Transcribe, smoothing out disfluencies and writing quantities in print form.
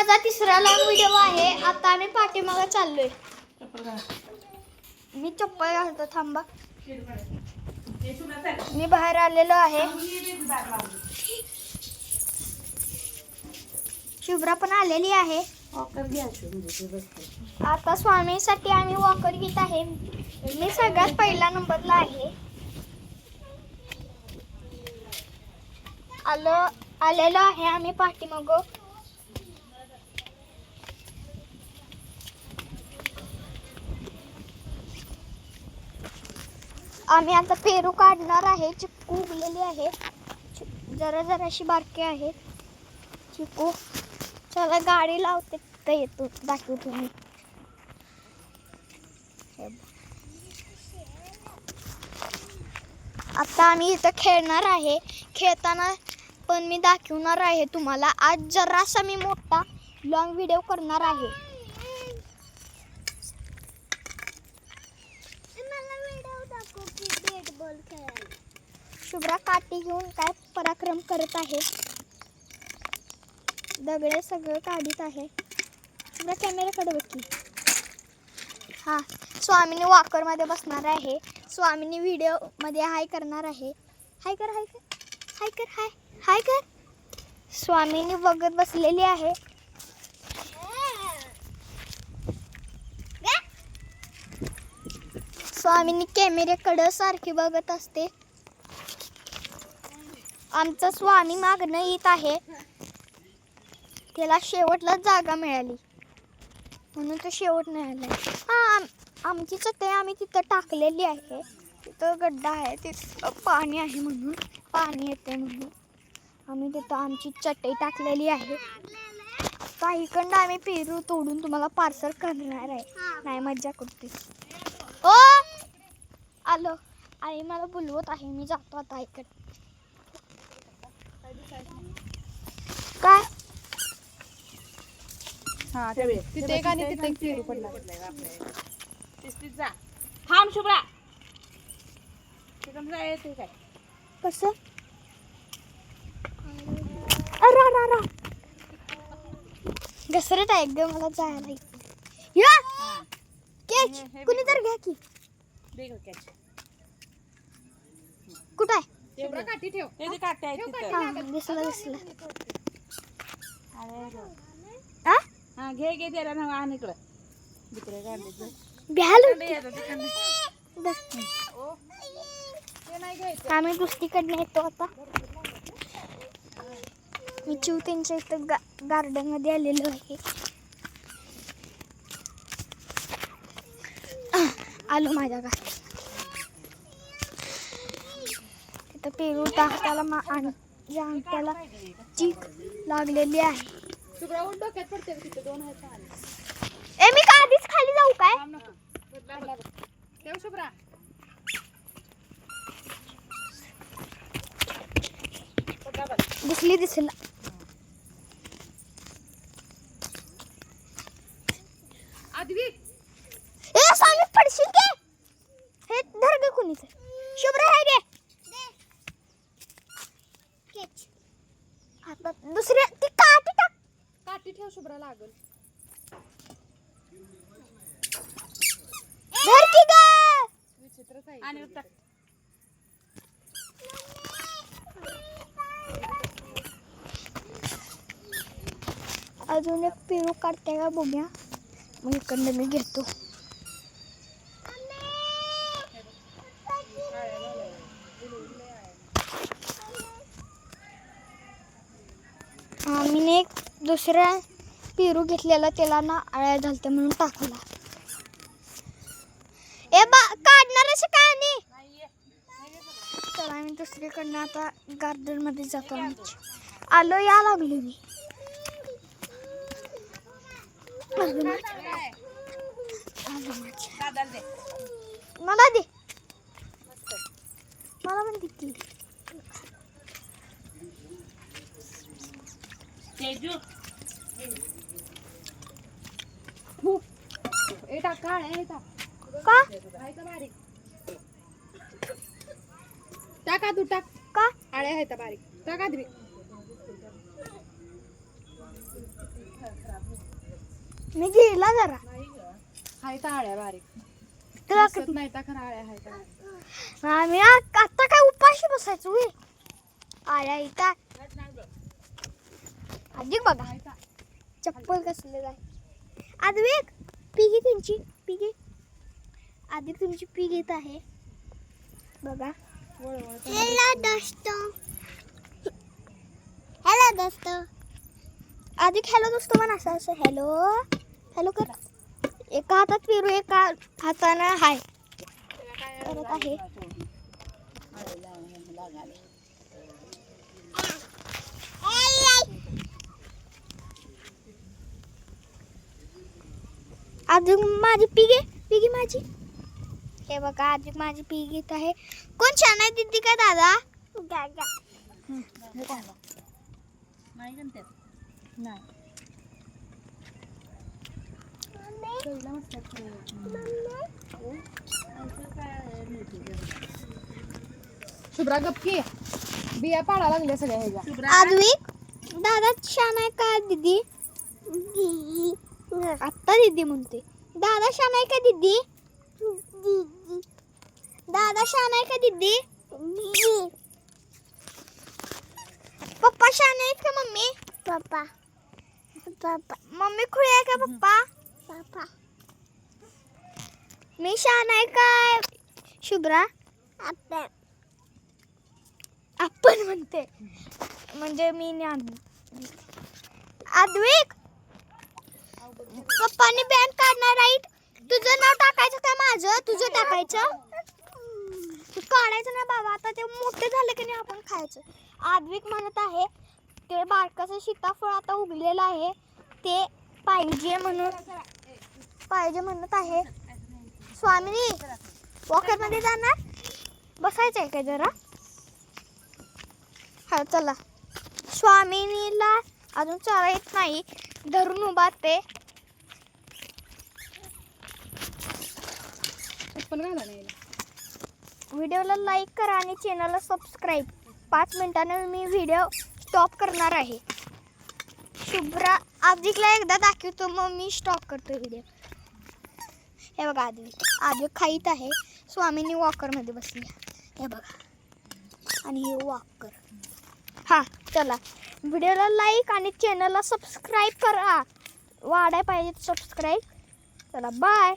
माझा तिसरा long video आहे. आता आम्ही पाठीमागे चाललोय. मी चप्पल घालतो थांबा. मी बाहेर आलेलो आहे. शुभ्रा पण आलेली आहे. आता स्वामीसाठी आम्ही वॉकर घेत आहे. मी सगळ्यात पहिला नंबरला आहे. आलेलो आहे आम्ही पाठीमागं. आम्ही आता पेरू काढणार आहे. चिक्कू उगलेली आहे. जराशी बारके आहे चिक्कू. चला गाडी लावते तर येतो दाखवतो मी. आता आम्ही इथं खेळणार आहे. खेळताना पण मी दाखवणार आहे तुम्हाला. आज जरासा मी मोठा लॉंग व्हिडिओ करणार आहे. शुभ्रा काठी घेऊन काय पराक्रम करत आहे. दगडे सगळं काढीत आहे. शुभ्रा कॅमेराकडे बघ. हा, स्वामीनी वॉकर मध्ये बसणार आहे. स्वामीनी व्हिडिओ मध्ये हाय करणार आहे. हाय कर हाय कर हाय कर हाय हाय कर. स्वामीनी बघत बसलेली आहे. स्वामीनी कॅमेऱ्याकडे सारखी बघत असते. आमचा स्वामी मागणं येत आहे. त्याला शेवटला जागा मिळाली म्हणून तो शेवट नाही आला. हा, आमची चटई आम्ही तिथं टाकलेली आहे. तिथं गड्डा आहे, तिथं पाणी आहे म्हणून, पाणी येते म्हणून आम्ही तिथं आमची चटई टाकलेली आहे. काहीकडं आम्ही पेरू तोडून तुम्हाला पार्सल करणार आहे. नाही मज्जा करते. ओ आलो. आई मला बोलवत आहे. मी जातो आता ऐकत. काय हा तिथे एक आणि तिथे एक पेरू पडला. थांब शुभ्रा. येते काय कसं? अरे रा घसरत आहे एकदम. मला जायला या कॅच कुणी तर घ्या की. कुठं आहे? शुभ्रा काठी ठेव. ते काठी आहे तिथं. हा, दिसलं दिसलं. हा हा घे घे त्याला ना आण इकडं. दुसरे गाडीचं आम्ही दुसरीकडनं येतो आता. मी चिव त्यांच्या इथं गार्डन मध्ये आलेलो आहे. आलो माझ्या गाडी. तिथं पेरू टाकताला आणि अंगठ्याला चीक लागलेली आहे. शुभ्राहून डोक्यात पडते तिथे 2 आहेत. ए मी का आधीच खाली जाऊ काय? ठेव शुभ्रा. दिसला. आदवी ए स्वामी पडशील के. हे धर गे कुणीच. शुभ्रा आहे गे. आता दुसऱ्या ती काठी टाक. काठी ठेव शुभ्रा लागल. धर की ग. विचित्रच आहे. आणि टाक. अजून एक पेरू काढते का बघूया. मग इकडनं मी घेतो. आम्ही एक दुसऱ्या पेरू घेतलेला त्याला ना आळ्या झालत्या म्हणून टाकला. ए बा काढणार असं का नाही. तर आम्ही दुसरीकडनं आता गार्डन मध्ये जातो. आलो या लागलो मी. मला दे. मला पण किती. ए टाक काळ आहे टाक. का बारीक टाका तू टाक. का आळे आहेत बारीक टाका तुम्ही. मी गेला जरा नाही ग हाय तर आळ्या बारीक तुला दिसत नाही तर खरं आळ्या हाय तर आम्ही आता काय उपाशी बसायचो वे आल्या इथं आधी बघा चप्पल कसले जाय आधी वेग पिगी त्यांची पिगी आधी तुमची पीक येत आहे बघा हॅलो दोस्त आधी हॅलो दोस्त म्हणा असं असं हॅलो हॅलो कर एका हातात फिरू एका हातानं हाय करत आहे अजून माझी पिगे पिगी माझी हे बघा अजून माझी पिगी येत आहे कोण छान आहे दिदी का दादा दादा नाही गणत्यात नाही शुभ्रा गप्पी बिया पाडा लागल्या सगळ्या ह्याच्या आद्विक दादा छान आहे का दीदी आत्ता दीदी म्हणते दादा छान आहे का दीदी दादा छान आहे का दीदी पप्पा छान आहेत का मम्मी पप्पा पप्पा मम्मी खुळी आहे का पप्पा पप्पा मी छान आहे का शुभ्रा आपण आपण म्हणते म्हणजे मी नाही आद्विक पप्पाने बँक काढणार राईट तुझं नाव टाकायचं का माझं तुझं टाकायचं तू काढायचं ना बाबा आता ते मोठे झाले की नाही आपण खायचं आद्विक म्हणत आहे ते बारकाचं सीताफळ आता उगलेलं आहे ते पाहिजे म्हणत आहे स्वामिनी वॉकरमध्ये जाणार बसायचं आहे का जरा हा चला स्वामिनीला अजून चाला येत नाही धरून उभा ते चप्पल घाला नाही व्हिडिओला लाईक करा आणि चॅनलला सबस्क्राईब 5 मिनिटांनी मी व्हिडिओ स्टॉप करणार आहे शुभ्रा आदिकला एकदा दाखवतो मग मी स्टॉप करतो व्हिडिओ हे बघा आदिक खाईत आहे स्वामिनी वॉकरमध्ये बसली हे बघा आणि हे वॉकर हां चला व्हिडिओला लाईक आणि चॅनलला सबस्क्राईब करा वाढाय पाहिजे सबस्क्राईब चला बाय